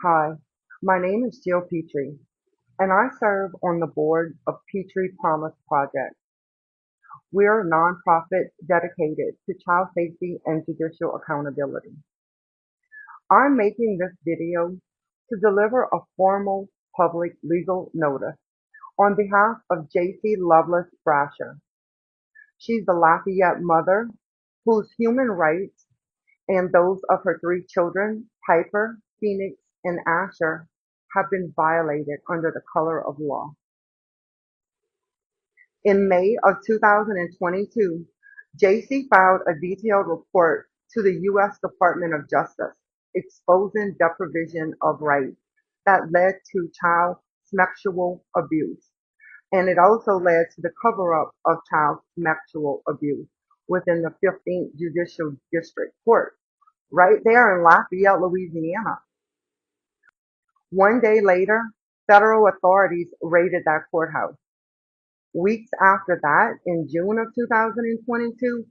Hi, my name is Jill Petrie, and I serve on the board of Petrie Promise Project. We're a nonprofit dedicated to child safety and judicial accountability. I'm making this video to deliver a formal public legal notice on behalf of JC Lovelace Brasher. She's the Lafayette mother whose human rights and those of her three children, Piper, Phoenix, and Asher, have been violated under the color of law. In May of 2022, JC filed a detailed report to the U.S. Department of Justice exposing deprivation of rights that led to child sexual abuse. And it also led to the cover-up of child sexual abuse within the 15th Judicial District Court, right there in Lafayette, Louisiana. One day later, federal authorities raided that courthouse. Weeks after that, in June of 2022,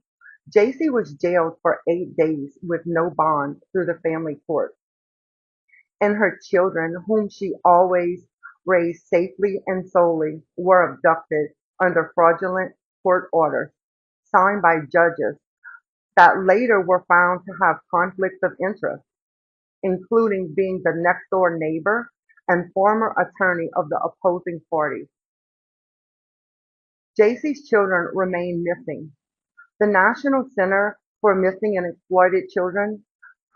JC was jailed for 8 days with no bond through the family court. And her children, whom she always raised safely and solely, were abducted under fraudulent court orders signed by judges that later were found to have conflicts of interest, including being the next door neighbor and former attorney of the opposing party. JC's children remain missing. The National Center for Missing and Exploited Children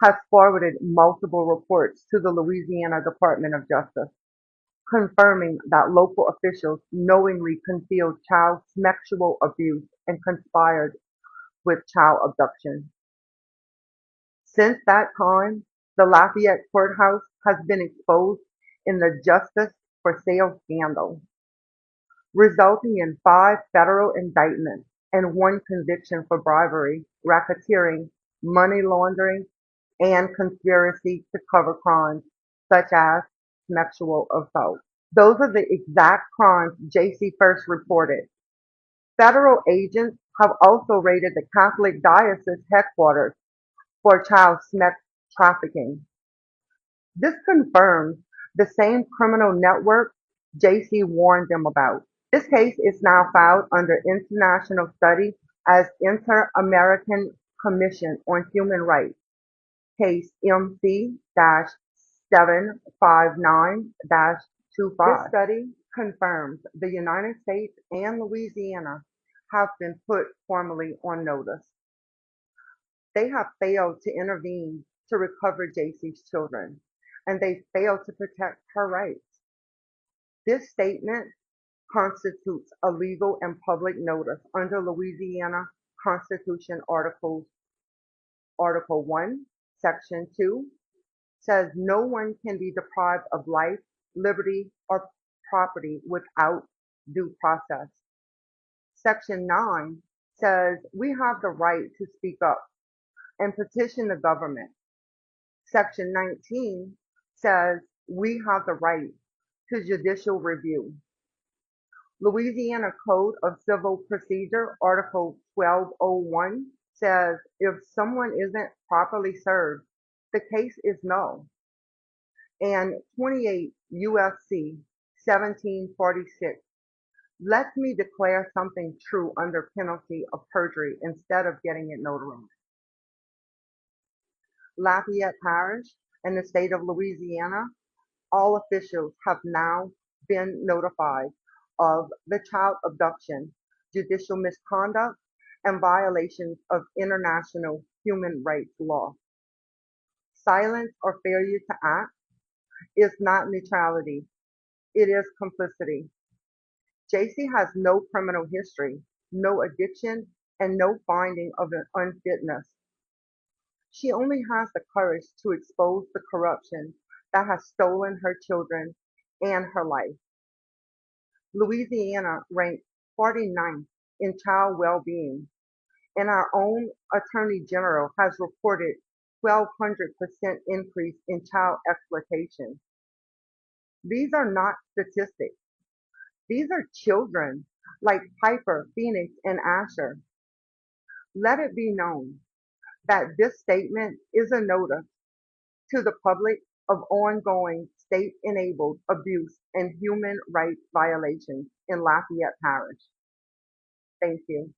has forwarded multiple reports to the Louisiana Department of Justice, confirming that local officials knowingly concealed child sexual abuse and conspired with child abduction. Since that time, the Lafayette Courthouse has been exposed in the Justice for Sale scandal, resulting in 5 federal indictments and 1 conviction for bribery, racketeering, money laundering, and conspiracy to cover crimes such as sexual assault. Those are the exact crimes JC first reported. Federal agents have also raided the Catholic Diocese headquarters for child sex trafficking. This confirms the same criminal network JC warned them about. This case is now filed under international study as Inter-American Commission on Human Rights, case MC-759-25. This study confirms the United States and Louisiana have been put formally on notice. They have failed to intervene to recover JC's children, and they failed to protect her rights. This statement constitutes a legal and public notice under Louisiana Constitution Article 1, Section 2, says no one can be deprived of life, liberty, or property without due process. Section 9 says we have the right to speak up and petition the government. Section 19 says we have the right to judicial review. Louisiana Code of Civil Procedure, Article 1201, says if someone isn't properly served, the case is null. And 28 USC 1746 lets me declare something true under penalty of perjury instead of getting it notarized. Lafayette Parish and the state of Louisiana, all officials have now been notified of the child abduction, judicial misconduct, and violations of international human rights law. Silence or failure to act is not neutrality, it is complicity. JC has no criminal history, no addiction, and no finding of an unfitness. She only has the courage to expose the corruption that has stolen her children and her life. Louisiana ranks 49th in child well-being, and our own Attorney General has reported 1,200% increase in child exploitation. These are not statistics. These are children like Piper, Phoenix, and Asher. Let it be known that this statement is a notice to the public of ongoing state-enabled abuse and human rights violations in Lafayette Parish. Thank you.